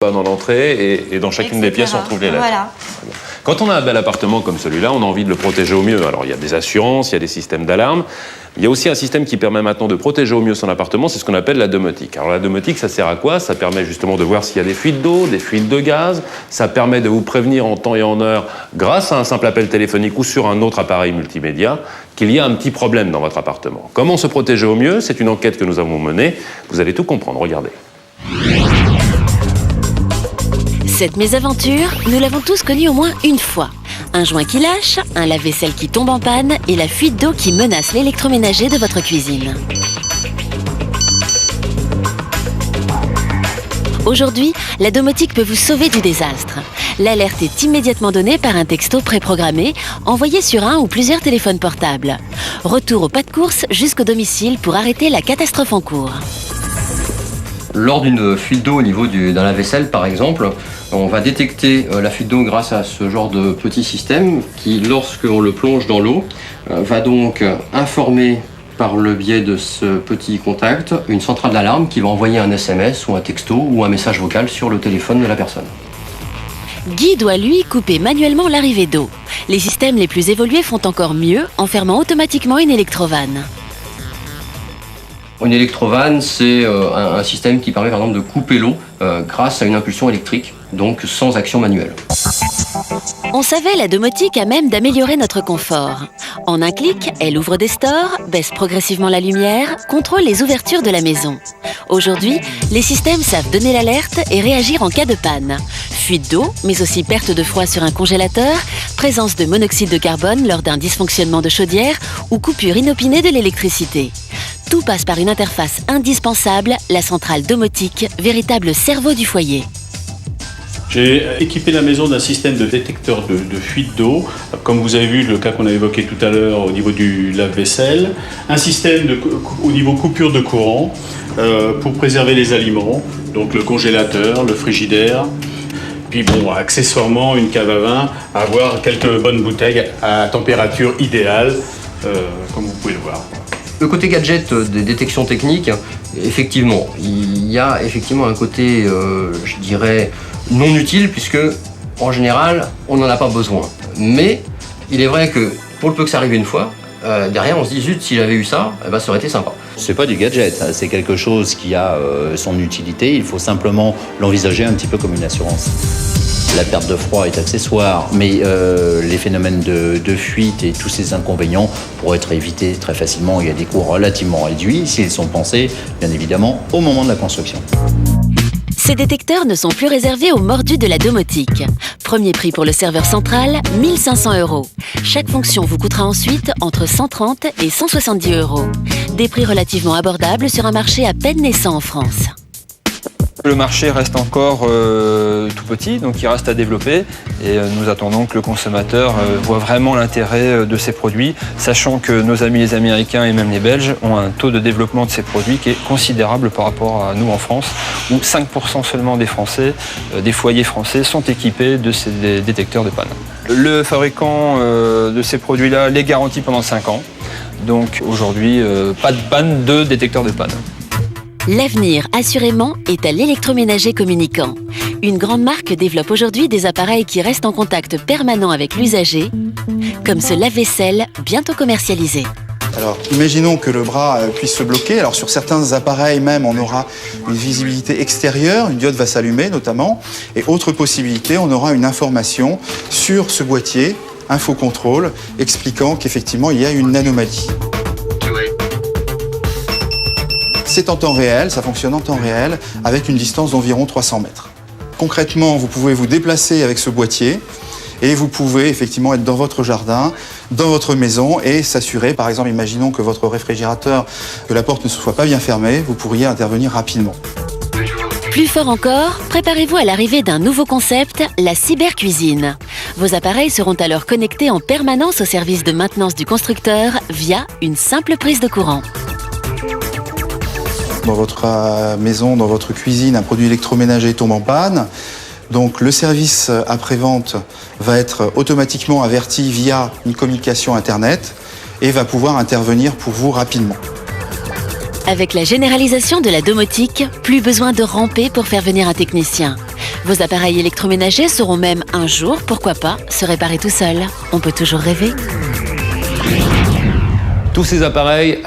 dans l'entrée et dans chacune des pièces on retrouve les lettres. Voilà. Quand on a un bel appartement comme celui-là, on a envie de le protéger au mieux. Alors il y a des assurances, il y a des systèmes d'alarme. Il y a aussi un système qui permet maintenant de protéger au mieux son appartement, c'est ce qu'on appelle la domotique. Alors la domotique, ça sert à quoi? Ça permet justement de voir s'il y a des fuites d'eau, des fuites de gaz. Ça permet de vous prévenir en temps et en heure, grâce à un simple appel téléphonique ou sur un autre appareil multimédia, qu'il y a un petit problème dans votre appartement. Comment se protéger au mieux? C'est une enquête que nous avons menée. Vous allez tout comprendre, regardez. Cette mésaventure, nous l'avons tous connue au moins une fois. Un joint qui lâche, un lave-vaisselle qui tombe en panne et la fuite d'eau qui menace l'électroménager de votre cuisine. Aujourd'hui, la domotique peut vous sauver du désastre. L'alerte est immédiatement donnée par un texto préprogrammé, envoyé sur un ou plusieurs téléphones portables. Retour au pas de course jusqu'au domicile pour arrêter la catastrophe en cours. Lors d'une fuite d'eau au niveau d'un lave-vaisselle, par exemple, on va détecter la fuite d'eau grâce à ce genre de petit système qui, lorsqu'on le plonge dans l'eau, va donc informer par le biais de ce petit contact une centrale d'alarme qui va envoyer un SMS ou un texto ou un message vocal sur le téléphone de la personne. Guy doit, lui, couper manuellement l'arrivée d'eau. Les systèmes les plus évolués font encore mieux en fermant automatiquement une électrovanne. Une électrovanne, c'est un système qui permet par exemple de couper l'eau grâce à une impulsion électrique, donc sans action manuelle. On savait la domotique à même d'améliorer notre confort. En un clic, elle ouvre des stores, baisse progressivement la lumière, contrôle les ouvertures de la maison. Aujourd'hui, les systèmes savent donner l'alerte et réagir en cas de panne. Fuite d'eau, mais aussi perte de froid sur un congélateur, présence de monoxyde de carbone lors d'un dysfonctionnement de chaudière ou coupure inopinée de l'électricité. Tout passe par une interface indispensable, la centrale domotique, véritable cerveau du foyer. J'ai équipé la maison d'un système de détecteur de fuite d'eau, comme vous avez vu le cas qu'on a évoqué tout à l'heure au niveau du lave-vaisselle, un système au niveau coupure de courant pour préserver les aliments, donc le congélateur, le frigidaire, puis bon, accessoirement une cave à vin, avoir quelques bonnes bouteilles à température idéale, comme vous pouvez le voir. Le côté gadget des détections techniques, effectivement, il y a effectivement un côté, je dirais, non utile, puisque en général, on n'en a pas besoin. Mais il est vrai que pour le peu que ça arrive une fois, derrière on se dit zut, si j'avais eu ça, ça aurait été sympa. C'est pas du gadget, c'est quelque chose qui a son utilité, il faut simplement l'envisager un petit peu comme une assurance. La perte de froid est accessoire, mais les phénomènes de fuite et tous ces inconvénients pourraient être évités très facilement. Il y a des coûts relativement réduits s'ils sont pensés, bien évidemment, au moment de la construction. Ces détecteurs ne sont plus réservés aux mordus de la domotique. Premier prix pour le serveur central, 1 500 €. Chaque fonction vous coûtera ensuite entre 130 et 170 €. Des prix relativement abordables sur un marché à peine naissant en France. Le marché reste encore tout petit, donc il reste à développer et nous attendons que le consommateur voit vraiment l'intérêt de ces produits, sachant que nos amis les Américains et même les Belges ont un taux de développement de ces produits qui est considérable par rapport à nous en France, où 5% seulement des Français, des foyers français sont équipés de ces détecteurs de panne. Le fabricant de ces produits-là les garantit pendant 5 ans, donc aujourd'hui pas de panne de détecteurs de panne. L'avenir, assurément, est à l'électroménager communicant. Une grande marque développe aujourd'hui des appareils qui restent en contact permanent avec l'usager, comme ce lave-vaisselle bientôt commercialisé. Alors, imaginons que le bras puisse se bloquer. Alors, sur certains appareils même, on aura une visibilité extérieure, une diode va s'allumer notamment. Et autre possibilité, on aura une information sur ce boîtier, infocontrôle, expliquant qu'effectivement, il y a une anomalie. C'est en temps réel, ça fonctionne en temps réel, avec une distance d'environ 300 mètres. Concrètement, vous pouvez vous déplacer avec ce boîtier et vous pouvez effectivement être dans votre jardin, dans votre maison et s'assurer, par exemple, imaginons que votre réfrigérateur, que la porte ne soit pas bien fermée, vous pourriez intervenir rapidement. Plus fort encore, préparez-vous à l'arrivée d'un nouveau concept, la cybercuisine. Vos appareils seront alors connectés en permanence au service de maintenance du constructeur via une simple prise de courant. Dans votre maison, dans votre cuisine, un produit électroménager tombe en panne. Donc le service après-vente va être automatiquement averti via une communication Internet et va pouvoir intervenir pour vous rapidement. Avec la généralisation de la domotique, plus besoin de ramper pour faire venir un technicien. Vos appareils électroménagers sauront même un jour, pourquoi pas, se réparer tout seuls. On peut toujours rêver. Tous ces appareils